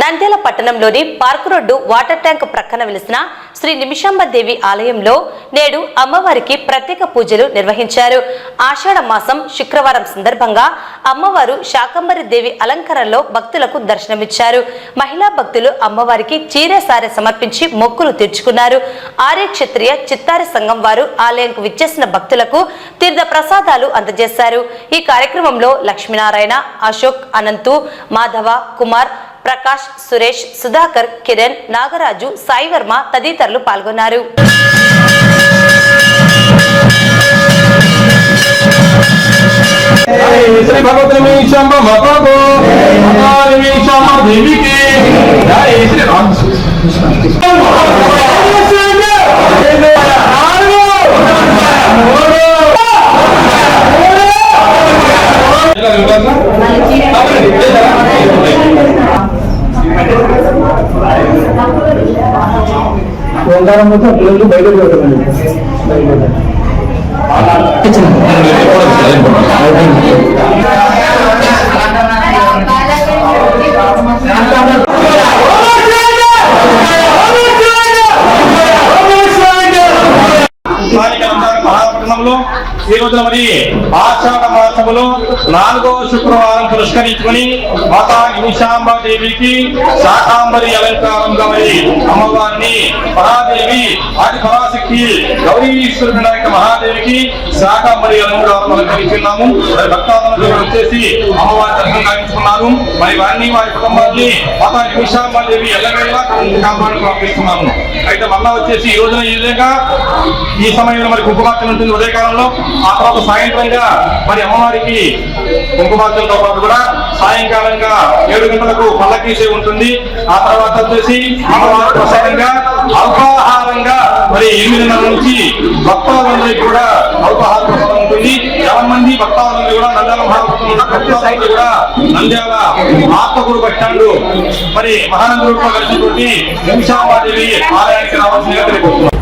నంద్యాల పట్టణంలోని park road water tank ప్రక్కన వెలిసిన శ్రీ నిమిషాంబదేవి ఆలయంలో నేడు అమ్మవారికి ప్రత్యేక పూజలు నిర్వహించారు. ఆషాఢ మాసం శుక్రవారం సందర్భంగా అమ్మవారు శాకంబరి దేవి అలంకరణలో భక్తులకు దర్శనమిచ్చారు. మహిళా భక్తులు అమ్మవారికి చీరె సారె సమర్పించి మొక్కులు తీర్చుకున్నారు. ఆర్య క్షత్రియ చిత్తారి సంఘం వారు ఆలయంకు విచ్చేసిన భక్తులకు తీర్థ ప్రసాదాలు అందజేశారు. ఈ కార్యక్రమంలో లక్ష్మీనారాయణ, అశోక్, అనంతు, మాధవ, కుమార్, ప్రకాష్, సురేష్, సుధాకర్, కిరణ్, నాగరాజు, సాయి వర్మ తదితరులు పాల్గొన్నారు. ఓంకారం మొత్తం పిల్లలు బయటకు పోతామండి. మహాపట్నంలో ఈ రోజున మరి ఆషాఢ మాసములో 4వ శుక్రవారం పురస్కరించుకుని మాతా నిమిషాంబాదేవికి శాకాంబరి అలంకారంగా మరి అమ్మవారిని మహాదేవి ఆది పరాశక్తి గౌరీశ్వరుడు నాయక మహాదేవికి శాకాంబరి అలంకారం అలంకరించున్నాము. మరి భక్తాదులు వచ్చేసి అమ్మవారి దర్శనం కావించుకున్నారు. మరి వారిని వారి కుటుంబాన్ని మాతా నిమిషాంబాదేవి ఎల్లవేళలా కాపాడుకు పంపిస్తున్నాము. అయితే మళ్ళా వచ్చేసి ఈ రోజున ఈ విధంగా ఈ సమయంలో మరి కుంకుమార్చన ఉంటుంది ఉదయకాలంలో. ఆ తర్వాత సాయంత్రంగా మరి అమ్మవారికి కుంకుమార్చనతో పాటు కూడా సాయంకాలంగా 7 గంటలకు పల్లకీ సేవ ఉంటుంది. ఆ తర్వాత వచ్చేసి అమ్మవారి ప్రసాదంగా అల్పాహారంగా మరి 8:30 నుంచి భక్తాదులందరికీ కూడా అల్పాహార ప్రసాదం ఉంటుంది. 50 మంది భక్తాదులందరూ కూడా నంద్యాల భక్తాదులందరూ కూడా నంద్యాల ఆత్మకూరు బస్ స్టాండ్ మరి మహానందూరులో కలిసినటువంటి నిమిషాంబాదేవి ఆలయానికి రావాల్సిందిగా తెలియజేస్తున్నారు.